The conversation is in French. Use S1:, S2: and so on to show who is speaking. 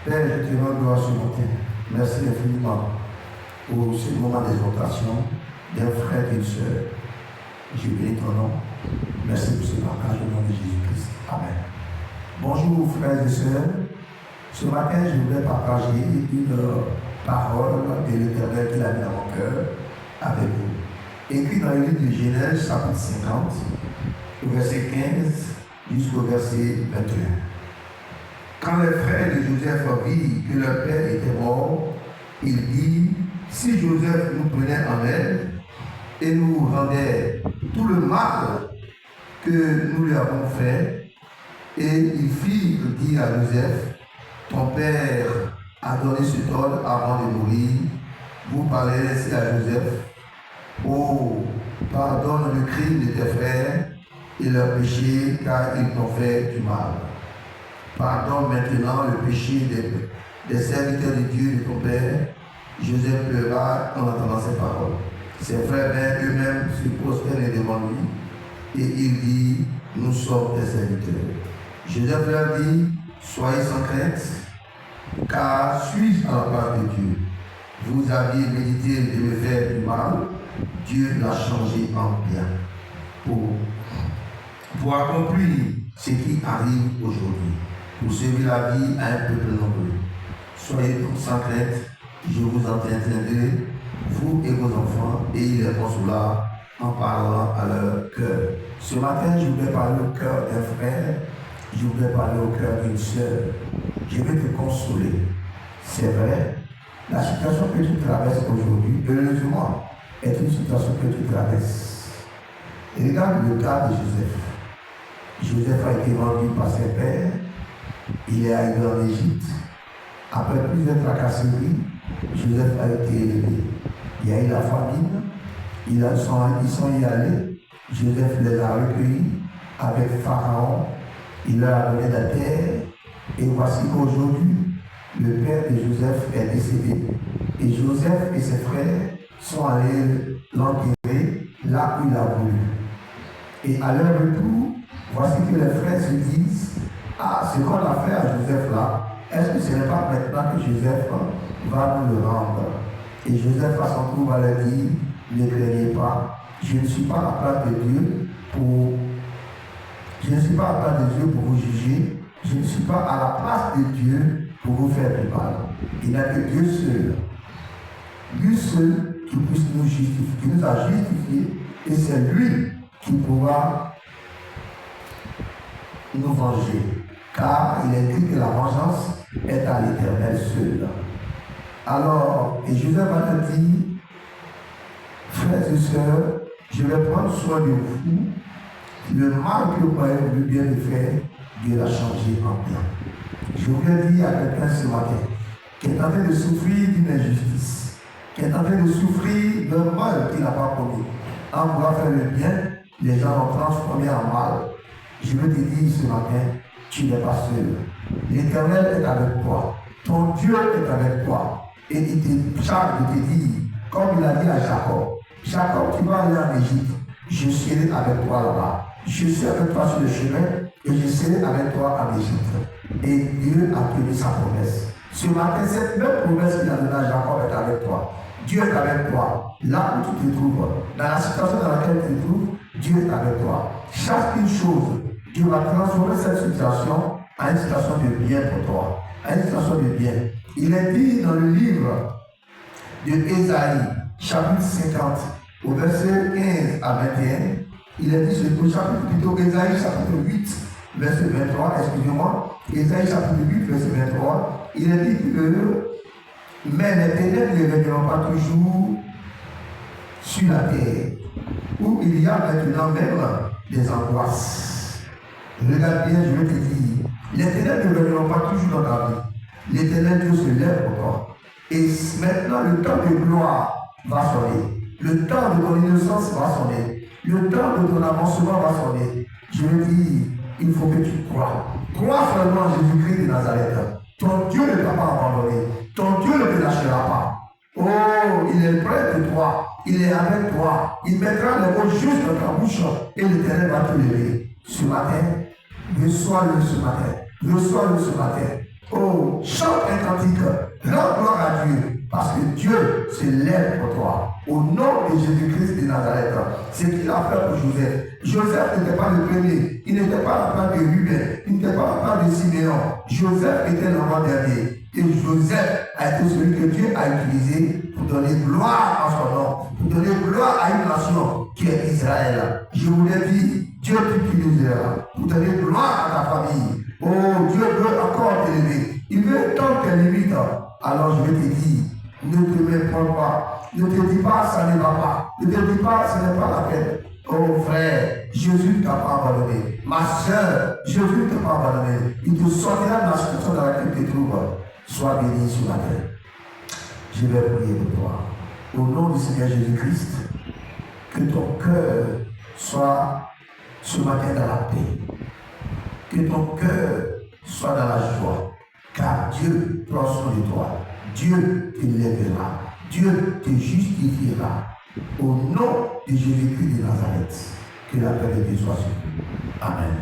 S1: Père, je te rends gloire ce matin. Merci infiniment pour ce moment d'exhortation d'un frère et d'une sœur. Je bénis ton nom. Merci pour ce partage au nom de Jésus-Christ. Amen. Bonjour frères et sœurs. Ce matin, je voudrais partager une parole de l'Éternel qu'il a mis dans mon cœur avec vous. Écrit dans le livre de Genèse, chapitre 50, verset 15 jusqu'au verset 21. Quand les frères de Joseph virent que leur père était mort, ils dirent, si Joseph nous prenait en aide et nous rendait tout le mal que nous lui avons fait, et ils firent dire à Joseph, ton père a donné cet ordre avant de mourir, vous parlez ainsi à Joseph, oh, pardonne le crime de tes frères et leur péché, car ils t'ont fait du mal. Pardonne maintenant le péché des serviteurs de Dieu de ton père. Joseph pleura en entendant ces paroles. Ses frères eux-mêmes se prosternaient devant lui et il dit, nous sommes tes serviteurs. Joseph leur dit, soyez sans crainte, car suis-je à la place de Dieu. Vous aviez médité de me faire du mal, Dieu l'a changé en bien pour accomplir ce qui arrive aujourd'hui, pour sauver la vie à un peuple nombreux. Soyez donc sans crainte, je vous entretiendrai, vous et vos enfants, et il les consola en parlant à leur cœur. Ce matin, je voudrais parler au cœur d'un frère, je voudrais parler au cœur d'une sœur. Je vais te consoler. C'est vrai, la situation que tu traverses aujourd'hui, heureusement, est une situation que tu traverses. Et regarde le cas de Joseph. Joseph a été vendu par ses pères, il est arrivé en Égypte. Après plusieurs tracasseries, Joseph a été élevé. Il y a eu la famine, ils sont y allés. Joseph les a recueillis avec Pharaon. Il leur a donné la terre. Et voici qu'aujourd'hui, le père de Joseph est décédé. Et Joseph et ses frères sont allés l'enterrer là où il a voulu. Et à leur retour, voici que les frères se disent, ah, ce qu'on a fait à Joseph là, est-ce que ce n'est pas maintenant que Joseph va nous le rendre? Et Joseph à son tour va leur dire, ne craignez pas, je ne suis pas à la place de Dieu pour vous juger, je ne suis pas à la place de Dieu pour vous faire du mal. Il n'y a que Dieu seul. Lui seul qui puisse nous justifier, qui nous a justifiés, et c'est lui qui pourra nous venger. Car il est dit que la vengeance est à l'Éternel seul. Alors, et Joseph va te dire, frères et sœurs, je vais prendre soin de vous. Le mal que vous avez voulu bien le faire, Dieu l'a changé en bien. Je voulais dire à quelqu'un ce matin qui est en train de souffrir d'une injustice, qui est en train de souffrir d'un mal qu'il n'a pas commis. En voulant faire le bien, les gens l'ont transformé en mal. Je veux te dire ce matin, tu n'es pas seul. L'Éternel est avec toi. Ton Dieu est avec toi. Et il te charge de te dire, comme il a dit à Jacob, Jacob, tu vas aller en Égypte. Je serai avec toi là-bas. Je serai avec toi sur le chemin et je serai avec toi en Égypte. Et Dieu a tenu sa promesse. Ce matin, cette même promesse qu'il a donnée à Jacob est avec toi. Dieu est avec toi. Là où tu te trouves, dans la situation dans laquelle tu te trouves, Dieu est avec toi. Chaque une chose, Dieu va transformer cette situation en une situation de bien pour toi. En une situation de bien. Il est dit dans le livre de Ésaïe, chapitre 50, au verset 15 à 21, il est dit au chapitre plutôt Ésaïe, chapitre 8, verset 23, excusez-moi, Ésaïe, chapitre 8, verset 23, il est dit que mais les ténèbres ne régneront pas toujours sur la terre, où il y a maintenant même des angoisses. Regarde bien, je vais te dire, les ténèbres ne régneront pas toujours dans ta vie. L'Éternel Dieu se lève pour toi. Et maintenant, le temps de gloire va sonner. Le temps de ton innocence va sonner. Le temps de ton avancement va sonner. Je veux dire, il faut que tu crois. Crois seulement en Jésus-Christ de Nazareth. Ton Dieu ne t'a pas abandonné. Ton Dieu ne te lâchera pas. Oh, il est près de toi. Il est avec toi. Il mettra les mots justes dans ta bouche et l'Éternel va te lever. Ce matin, reçois-le ce matin. Reçois-le ce matin. Oh, chante un cantique, rends gloire à Dieu, parce que Dieu se lève pour toi. Au nom de Jésus-Christ de Nazareth, c'est ce qu'il a fait pour Joseph. Joseph n'était pas le premier, il n'était pas la part de Ruben, il n'était pas la part de Siméon. Joseph était l'enfant dernier. Et Joseph a été celui que Dieu a utilisé pour donner gloire à son nom, pour donner gloire à une nation qui est Israël. Je vous l'ai dit, Dieu t'utilisera pour donner gloire à ta famille. Oh, Dieu veut encore t'élever. Il veut étendre tes limites. Alors je vais te dire, ne te méprends pas. Ne te dis pas, ça ne va pas. Ne te dis pas, ce n'est pas la peine. Oh frère, Jésus ne t'a pas abandonné. Ma soeur, Jésus ne t'a pas abandonné. Il te sortira de la situation dans laquelle tu te trouves. Sois béni sur la terre. Je vais prier pour toi. Au nom du Seigneur Jésus-Christ, que ton cœur soit ce matin dans la paix. Que ton cœur soit dans la joie. Car Dieu prend soin de toi. Dieu t'élèvera. Dieu te justifiera. Au nom de Jésus-Christ de Nazareth, que la paix de Dieu soit sur nous. Amen.